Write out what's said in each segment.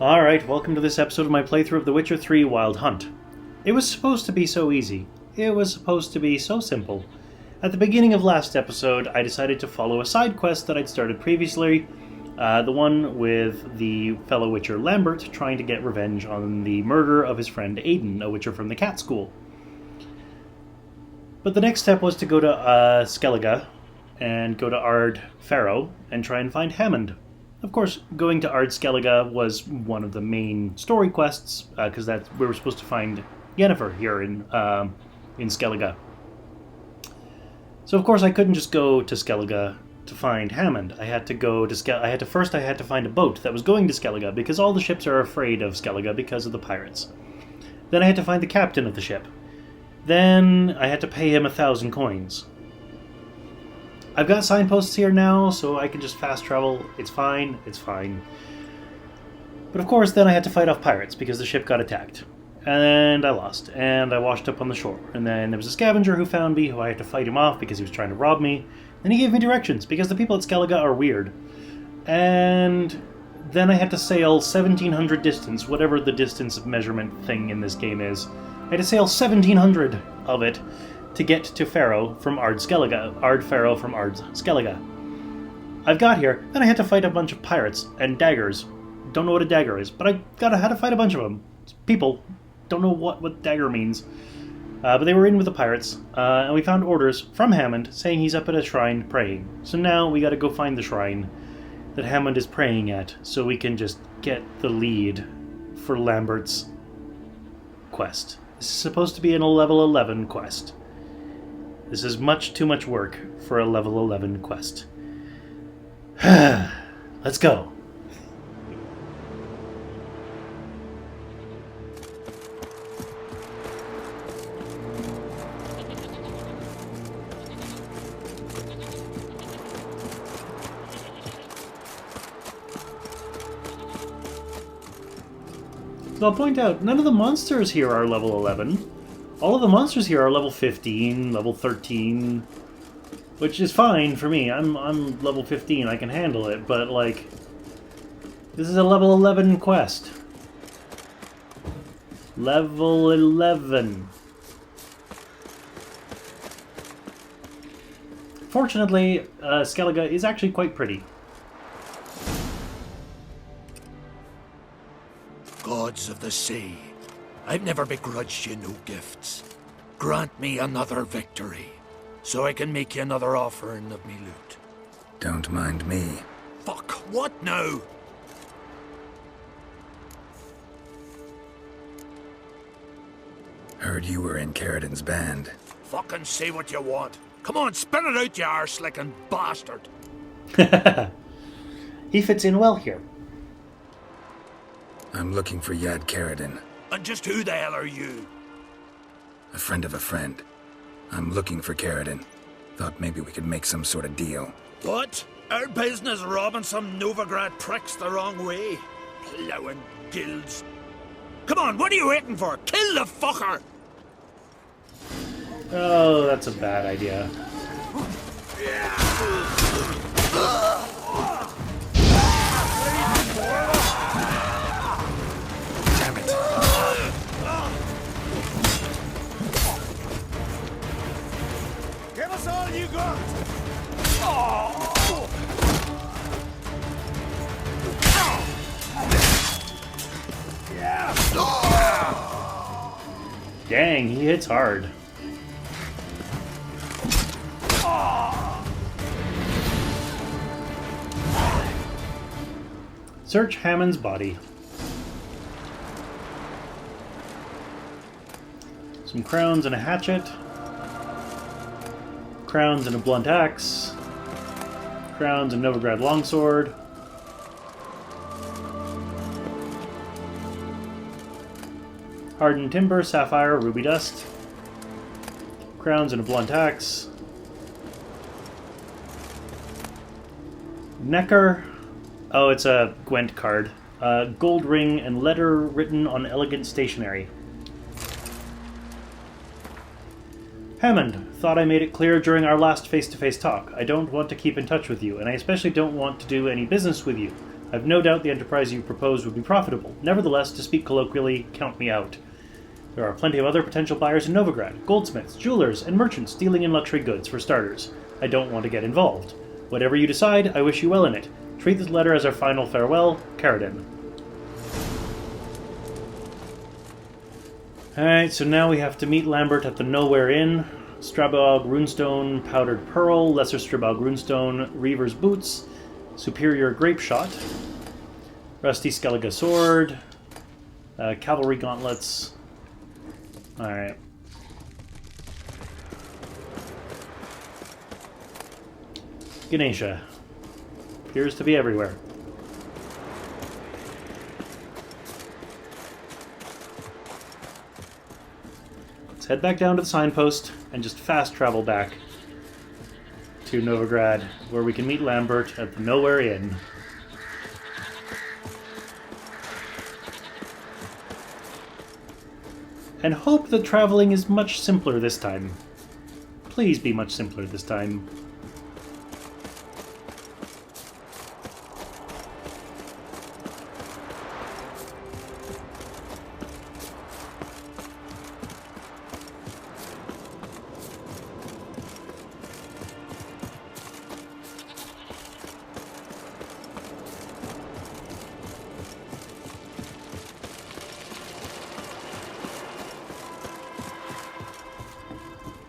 Alright, welcome to this episode of my playthrough of The Witcher 3 Wild Hunt. It was supposed to be so easy. It was supposed to be so simple. At the beginning of last episode, I decided to follow a side quest that I'd started previously, the one with the fellow Witcher Lambert trying to get revenge on the murder of his friend Aiden, a Witcher from the Cat School. But the next step was to go to Skellige and go to Ard Faroe and try and find Hammond. Of course, going to Ard Skellige was one of the main story quests, because we were supposed to find Yennefer here in Skellige. So of course I couldn't just go to Skellige to find Hammond. I had to go to I had to find a boat that was going to Skellige, because all the ships are afraid of Skellige because of the pirates. Then I had to find the captain of the ship. Then I had to pay him 1,000 coins. I've got signposts here now, so I can just fast travel. It's fine. But of course, then I had to fight off pirates because the ship got attacked. And I lost, and I washed up on the shore. And then there was a scavenger who found me, who I had to fight him off because he was trying to rob me. And he gave me directions, because the people at Skellige are weird. And then I had to sail 1,700 distance, whatever the distance measurement thing in this game is. I had to sail 1,700 of it to get to Faroe from Ard Faroe from Ard Skellige. I've got here, then I had to fight a bunch of pirates and daggers. Don't know what a dagger is, but I had to fight a bunch of them. People don't know what dagger means. But they were in with the pirates, and we found orders from Hammond saying he's up at a shrine praying. So now we gotta go find the shrine that Hammond is praying at, so we can just get the lead for Lambert's quest. This is supposed to be a level 11 quest. This is much too much work for a level 11 quest. Let's go. So I'll point out, none of the monsters here are level 11. All of the monsters here are level 15, level 13, which is fine for me. I'm level 15, I can handle it, but like, this is a level 11 quest. Level 11. Fortunately, Skellige is actually quite pretty. Gods of the sea, I've never begrudged you no gifts. Grant me another victory, so I can make you another offering of me loot. Don't mind me. Fuck, what now? Heard you were in Karadin's band. Fucking say what you want. Come on, spit it out, you arse-licking bastard. He fits in well here. I'm looking for Jad Karadin. And just who the hell are you? A friend of a friend. I'm looking for Karadin. Thought maybe we could make some sort of deal. What? Our business robbing some Novigrad pricks the wrong way? Plowing guilds. Come on, what are you waiting for? Kill the fucker! Oh, that's a bad idea. Damn it. Give us all you got! Dang, he hits hard. Search Hammond's body. Some crowns and a hatchet. Crowns and a blunt axe. Crowns and Novigrad longsword. Hardened timber, sapphire, ruby dust. Crowns and a blunt axe. Necker. Oh, it's a Gwent card. Gold ring and letter written on elegant stationery. Hammond, thought I made it clear during our last face-to-face talk. I don't want to keep in touch with you, and I especially don't want to do any business with you. I've no doubt the enterprise you propose would be profitable. Nevertheless, to speak colloquially, count me out. There are plenty of other potential buyers in Novigrad, goldsmiths, jewelers, and merchants dealing in luxury goods for starters. I don't want to get involved. Whatever you decide, I wish you well in it. Treat this letter as our final farewell, Karadin. Alright, so now we have to meet Lambert at the Nowhere Inn. Strabog Runestone, Powdered Pearl, Lesser Strabog Runestone, Reaver's Boots, Superior Grape Shot, Rusty Skellige Sword, Cavalry Gauntlets. Alright. Ganesha. Appears to be everywhere. Let's head back down to the signpost and just fast travel back to Novigrad, where we can meet Lambert at the Nowhere Inn. And hope that traveling is much simpler this time. Please be much simpler this time.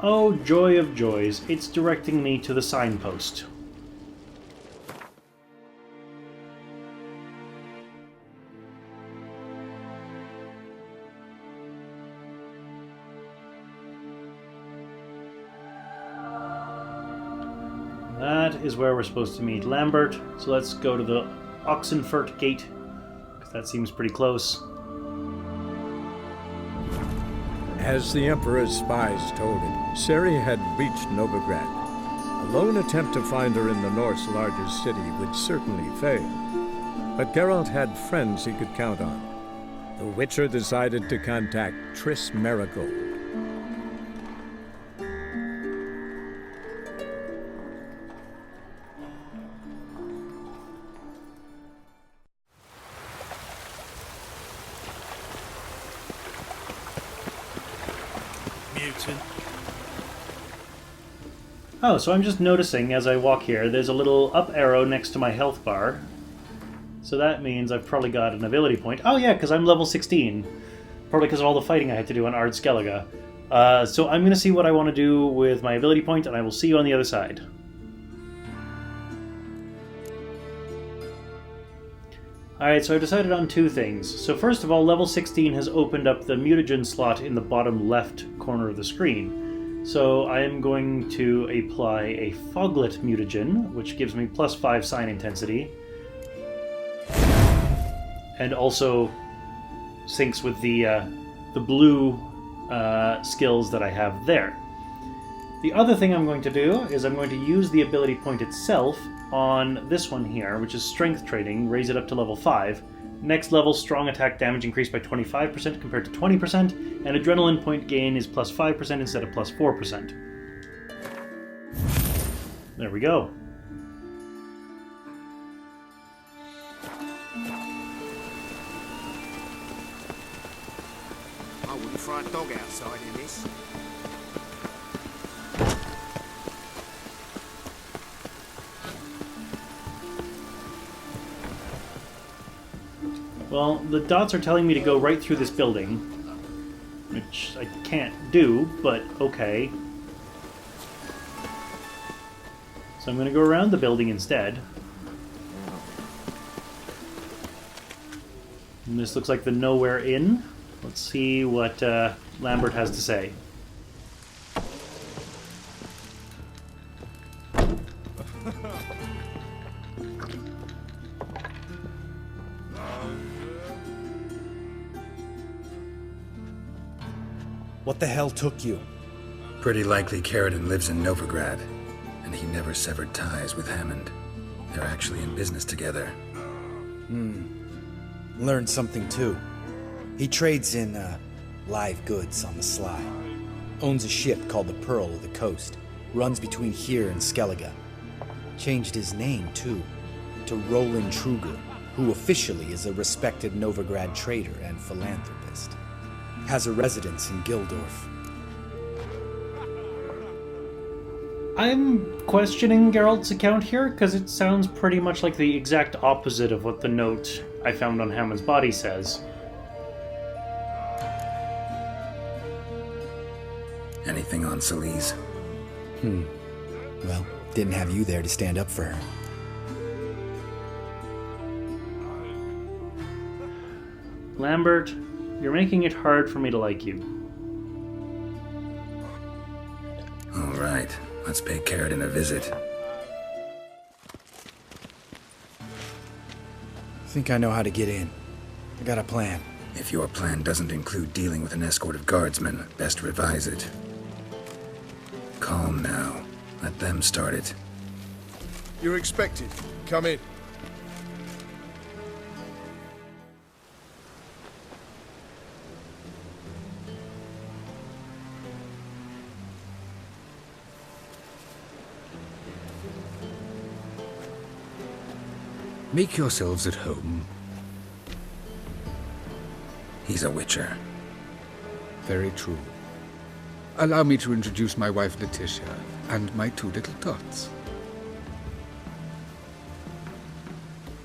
Oh, joy of joys, it's directing me to the signpost. That is where we're supposed to meet Lambert, so let's go to the Oxenfurt Gate, because that seems pretty close. As the Emperor's spies told him, Seri had reached Novigrad. A lone attempt to find her in the North's largest city would certainly fail. But Geralt had friends he could count on. The Witcher decided to contact Triss Marigold. Oh, so I'm just noticing as I walk here, there's a little up arrow next to my health bar. So that means I've probably got an ability point. Oh yeah, because I'm level 16. Probably because of all the fighting I had to do on Ard Skellige. So I'm going to see what I want to do with my ability point, and I will see you on the other side. Alright, so I've decided on two things. So first of all, level 16 has opened up the mutagen slot in the bottom left corner of the screen. So I am going to apply a Foglet mutagen, which gives me plus 5 sign intensity. And also syncs with the blue skills that I have there. The other thing I'm going to do is I'm going to use the ability point itself on this one here, which is Strength Training, raise it up to level 5. Next level, strong attack damage increased by 25% compared to 20%, and adrenaline point gain is plus 5% instead of plus 4%. There we go. I wouldn't fry a dog outside in this. Well, the dots are telling me to go right through this building, which I can't do, but okay. So I'm going to go around the building instead. And this looks like the Nowhere Inn. Let's see what Lambert has to say. What the hell took you? Pretty likely Karadin lives in Novigrad, and he never severed ties with Hammond. They're actually in business together. Learned something too. He trades in live goods on the sly. Owns a ship called the Pearl of the Coast. Runs between here and Skellige. Changed his name too, to Roland Truger. who officially is a respected Novigrad trader and philanthropist. Has a residence in Gildorf. I'm questioning Geralt's account here, because it sounds pretty much like the exact opposite of what the note I found on Hammond's body says. Anything on Celise? Well, didn't have you there to stand up for her. Lambert, you're making it hard for me to like you. All right, let's pay Karadin a visit. Think I know how to get in. I got a plan. If your plan doesn't include dealing with an escort of guardsmen, best revise it. Calm now. Let them start it. You're expected. Come in. Make yourselves at home. He's a witcher. Very true. Allow me to introduce my wife Letitia and my two little tots.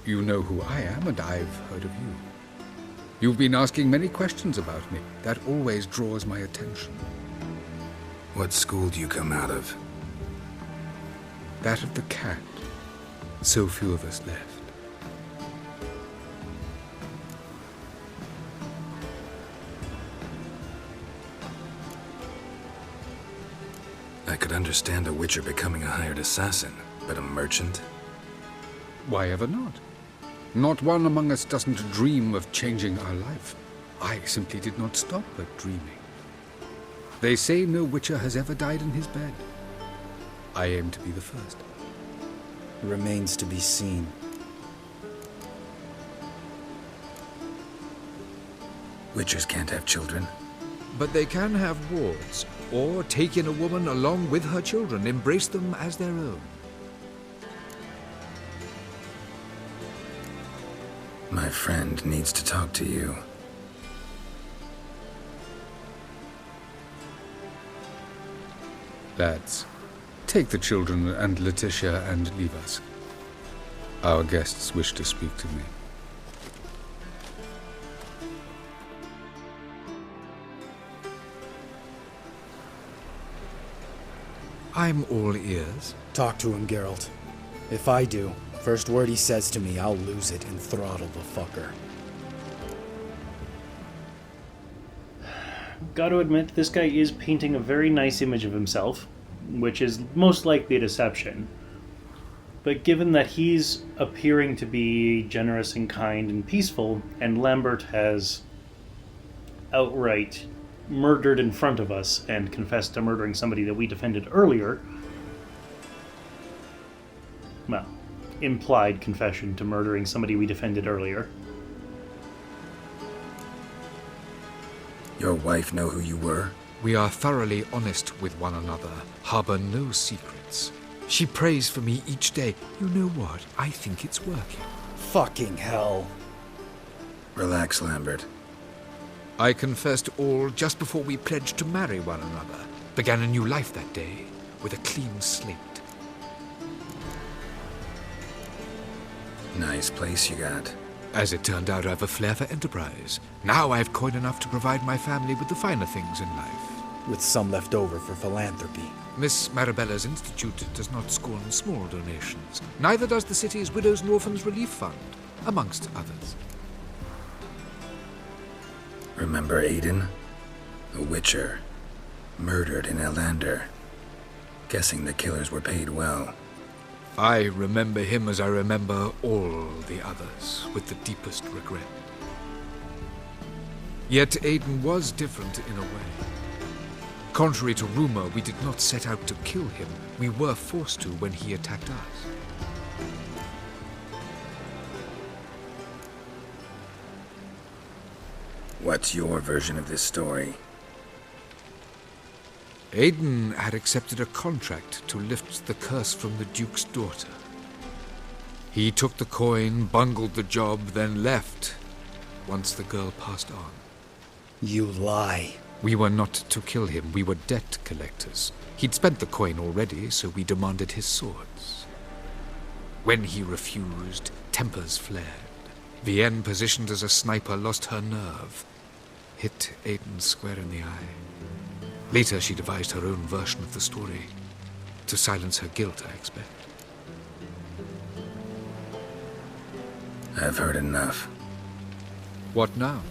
You know who I am, and I've heard of you. You've been asking many questions about me. That always draws my attention. What school do you come out of? That of the cat. So few of us left. I could understand a witcher becoming a hired assassin, but a merchant? Why ever not? Not one among us doesn't dream of changing our life. I simply did not stop at dreaming. They say no witcher has ever died in his bed. I aim to be the first. Remains to be seen. Witchers can't have children. But they can have wards, or take in a woman along with her children, embrace them as their own. My friend needs to talk to you. Lads, take the children and Letitia and leave us. Our guests wish to speak to me. I'm all ears. Talk to him, Geralt. If I do, first word he says to me, I'll lose it and throttle the fucker. Gotta admit, this guy is painting a very nice image of himself, which is most likely a deception. But given that he's appearing to be generous and kind and peaceful, and Lambert has outright murdered in front of us and confessed to murdering somebody that we defended earlier, well, implied confession to murdering somebody we defended earlier. Your wife know who you were? We are thoroughly honest with one another, harbor no secrets. She prays for me each day. You know what? I think it's working. Fucking hell. Relax, Lambert. I confessed all just before we pledged to marry one another. Began a new life that day, with a clean slate. Nice place you got. As it turned out, I have a flair for enterprise. Now I have coin enough to provide my family with the finer things in life. With some left over for philanthropy. Miss Marabella's institute does not scorn small donations. Neither does the city's Widows and Orphans Relief Fund, amongst others. Remember Aiden? A witcher. Murdered in Elander. Guessing the killers were paid well. I remember him as I remember all the others, with the deepest regret. Yet Aiden was different in a way. Contrary to rumor, we did not set out to kill him. We were forced to when he attacked us. What's your version of this story? Aiden had accepted a contract to lift the curse from the Duke's daughter. He took the coin, bungled the job, then left, once the girl passed on. You lie. We were not to kill him, we were debt collectors. He'd spent the coin already, so we demanded his swords. When he refused, tempers flared. Vienne, positioned as a sniper, lost her nerve. Hit Aiden square in the eye. Later, she devised her own version of the story. To silence her guilt, I expect. I've heard enough. What now?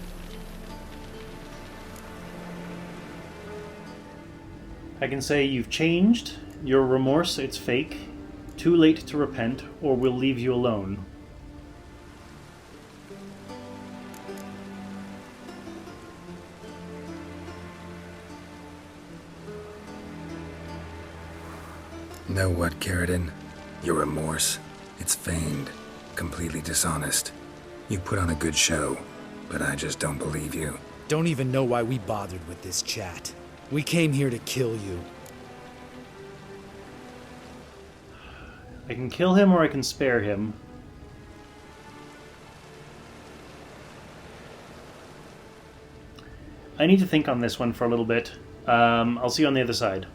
I can say you've changed, your remorse, it's fake, too late to repent, or we'll leave you alone. Know what, Karadin? Your remorse, it's feigned, completely dishonest. You put on a good show, but I just don't believe you. Don't even know why we bothered with this chat. We came here to kill you. I can kill him or I can spare him. I need to think on this one for a little bit. I'll see you on the other side.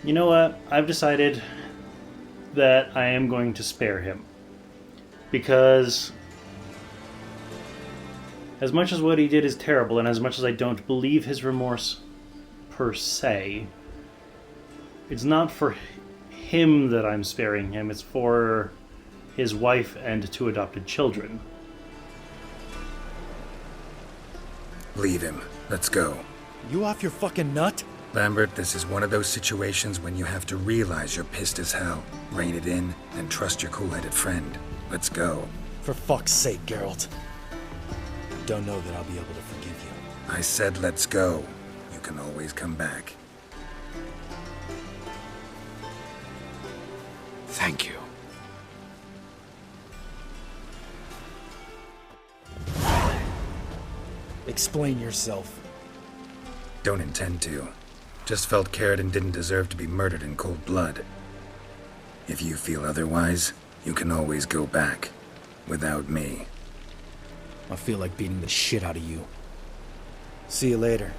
You know what? I've decided that I am going to spare him. Because as much as what he did is terrible, and as much as I don't believe his remorse per se, it's not for him that I'm sparing him, it's for his wife and 2 adopted children. Leave him. Let's go. You off your fucking nut? Lambert, this is one of those situations when you have to realize you're pissed as hell, rein it in, and trust your cool-headed friend. Let's go. For fuck's sake, Geralt. Don't know that I'll be able to forgive you. I said let's go. You can always come back. Thank you. Explain yourself. Don't intend to. Just felt Karadin didn't deserve to be murdered in cold blood. If you feel otherwise, you can always go back. Without me. I feel like beating the shit out of you. See you later.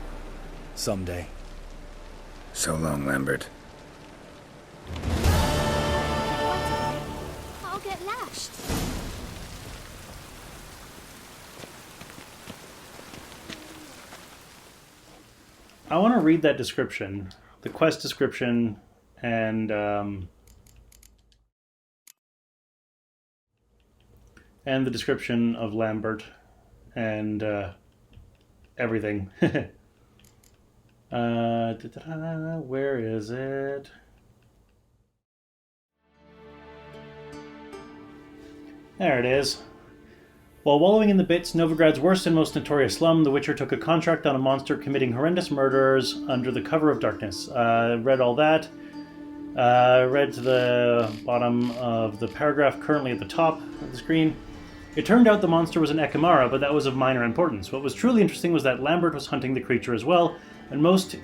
Someday. So long, Lambert. I'll get lashed. I want to read that description, the quest description, and the description of Lambert, and everything. Where is it? There it is. While wallowing in the bits, Novigrad's worst and most notorious slum, the Witcher took a contract on a monster committing horrendous murders under the cover of darkness. Read all that. Read to the bottom of the paragraph currently at the top of the screen. It turned out the monster was an Ekimara, but that was of minor importance. What was truly interesting was that Lambert was hunting the creature as well, and most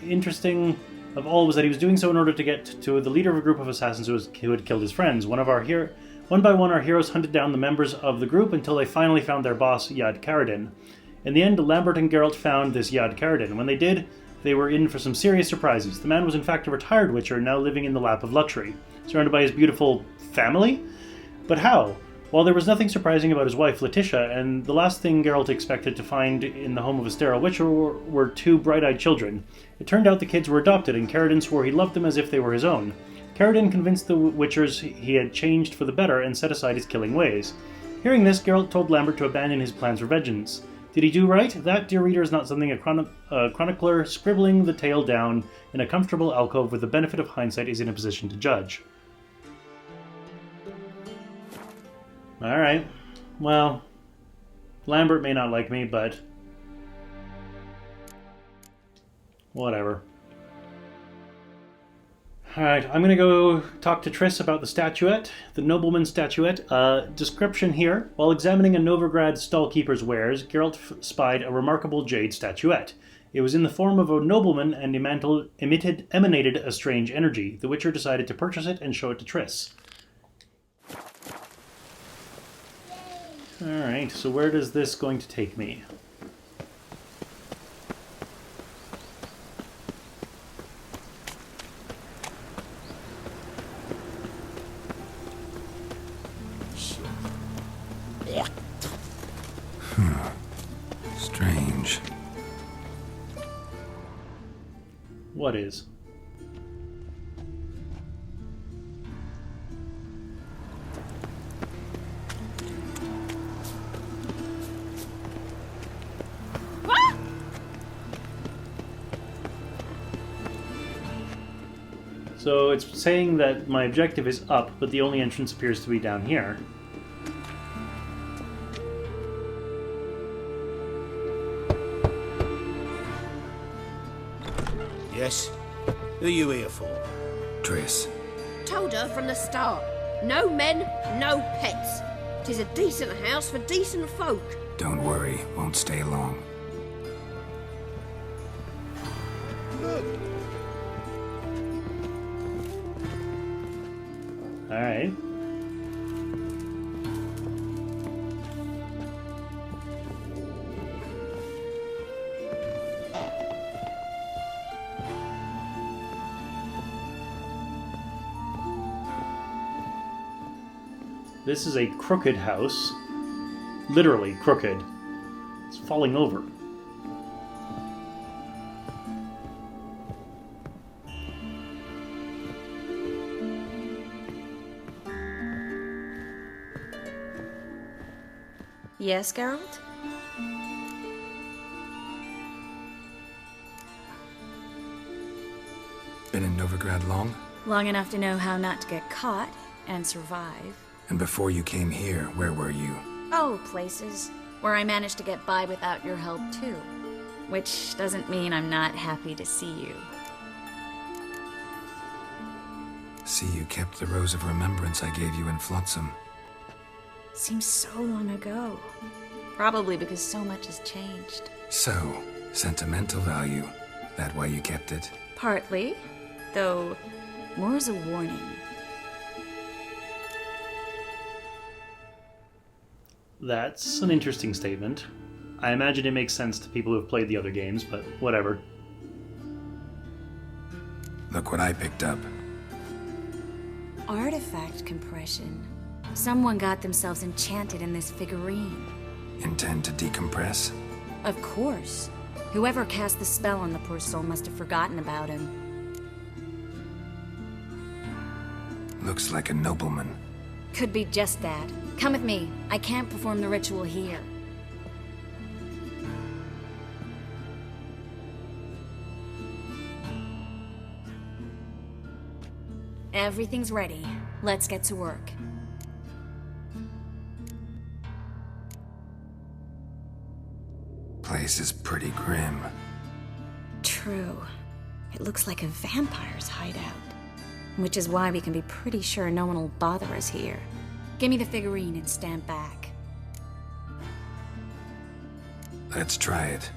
interesting of all was that he was doing so in order to get to the leader of a group of assassins who had killed his friends. One by one, our heroes hunted down the members of the group until they finally found their boss, Jad Karadin. In the end, Lambert and Geralt found this Jad Karadin. When they did, they were in for some serious surprises. The man was in fact a retired Witcher, now living in the lap of luxury, surrounded by his beautiful family? But how? Well, there was nothing surprising about his wife, Letitia, and the last thing Geralt expected to find in the home of a sterile Witcher were 2 bright-eyed children. It turned out the kids were adopted, and Karadin swore he loved them as if they were his own. Karadin convinced the Witchers he had changed for the better and set aside his killing ways. Hearing this, Geralt told Lambert to abandon his plans for vengeance. Did he do right? That, dear reader, is not something a chronicler scribbling the tale down in a comfortable alcove with the benefit of hindsight is in a position to judge. Alright. Well, Lambert may not like me, but whatever. Alright, I'm going to go talk to Triss about the statuette, the Nobleman statuette. Description here. While examining a Novigrad stallkeeper's wares, Geralt spied a remarkable jade statuette. It was in the form of a nobleman and emanated a strange energy. The Witcher decided to purchase it and show it to Triss. Alright, so where is this going to take me? Strange. What is? So it's saying that my objective is up, but the only entrance appears to be down here. Yes? Who are you here for? Triss. Told her from the start. No men, no pets. 'Tis a decent house for decent folk. Don't worry, won't stay long. Alright. This is a crooked house. Literally crooked. It's falling over. Yes, Geralt? Been in Novigrad long? Long enough to know how not to get caught and survive. And before you came here, where were you? Oh, places where I managed to get by without your help, too. Which doesn't mean I'm not happy to see you. See, you kept the rose of remembrance I gave you in Flotsam. Seems so long ago. Probably because so much has changed. So, sentimental value. That why you kept it? Partly, though more as a warning. That's an interesting statement. I imagine it makes sense to people who have played the other games, but whatever. Look what I picked up. Artifact compression. Someone got themselves enchanted in this figurine. Intend to decompress? Of course. Whoever cast the spell on the poor soul must have forgotten about him. Looks like a nobleman. Could be just that. Come with me. I can't perform the ritual here. Everything's ready. Let's get to work. Place is pretty grim. True. It looks like a vampire's hideout. Which is why we can be pretty sure no one will bother us here. Give me the figurine and stand back. Let's try it.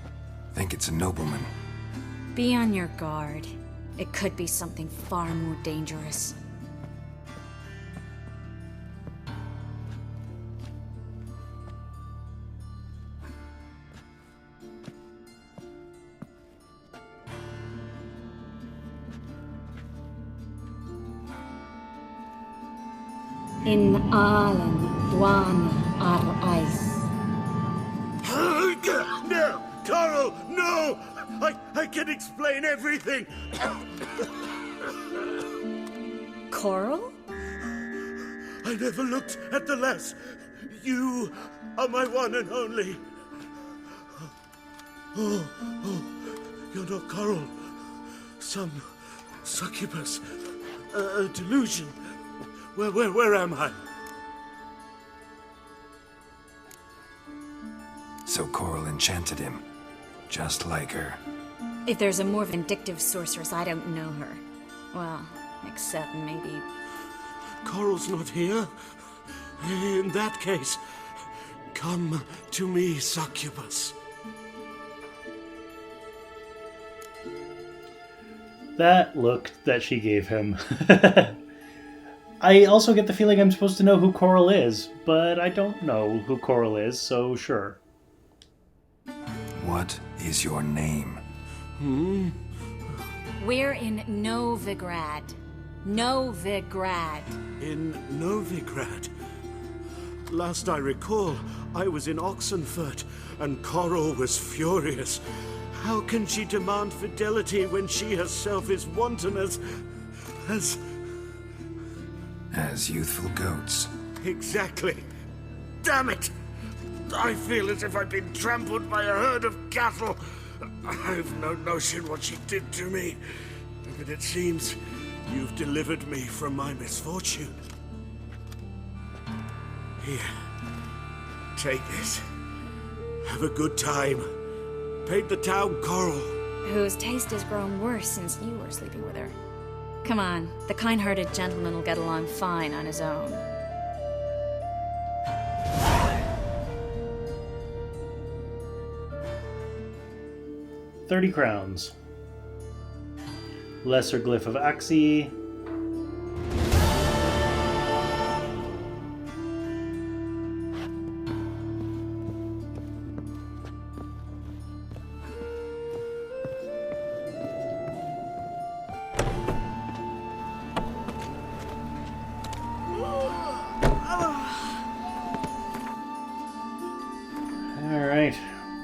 Think it's a nobleman. Be on your guard. It could be something far more dangerous. In Allen, Dwan, Ar-Ice. No! Carl, no! I can explain everything! Coral? I never looked at the lass. You are my one and only. Oh, you're not Coral. Some succubus. A delusion. Where am I? So Coral enchanted him. Just like her. If there's a more vindictive sorceress, I don't know her. Well, except maybe... Coral's not here. In that case, come to me, succubus. That look that she gave him. I also get the feeling I'm supposed to know who Coral is, but I don't know who Coral is, so sure. What is your name? We're in Novigrad. Novigrad. In Novigrad? Last I recall, I was in Oxenfurt, and Coral was furious. How can she demand fidelity when she herself is wanton as youthful goats. Exactly. Damn it! I feel as if I've been trampled by a herd of cattle. I've no notion what she did to me, but it seems you've delivered me from my misfortune. Here, take this. Have a good time. Paint the town Coral. Whose taste has grown worse since you were sleeping with her. Come on, the kind-hearted gentleman will get along fine on his own. £30. Lesser Glyph of Axii. Alright,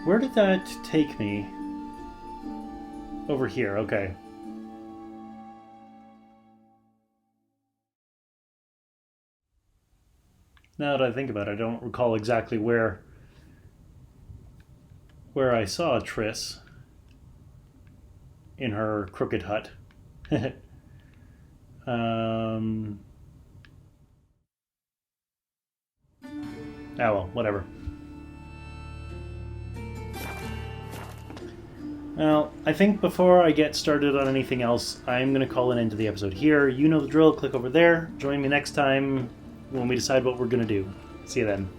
where did that take me? Over here, okay. Now that I think about it, I don't recall exactly where I saw Triss in her crooked hut. Oh well, whatever. Well, I think before I get started on anything else, I'm going to call an end to the episode here. You know the drill, click over there. Join me next time when we decide what we're going to do. See you then.